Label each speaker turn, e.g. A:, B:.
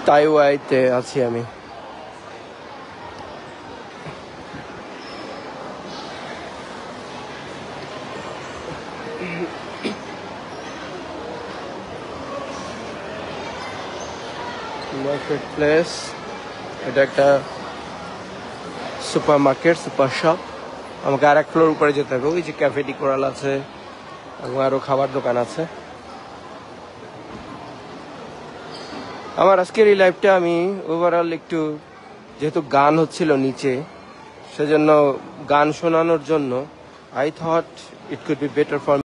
A: তাইওয়াইতে আছি আমি। Market place, এটা একটা সুপার মার্কেট, সুপার শপ। আমাকে আর এক ফ্লোর উপরে যেতে হবে। ওই যে ক্যাফেটি কোরাল আছে এবং আরো খাবার দোকান আছে। আমার আজকের এই লাইভটা আমি ওভারঅল একটু, যেহেতু গান হচ্ছিল নিচে, সেজন্য গান শোনানোর জন্য I thought it could be better for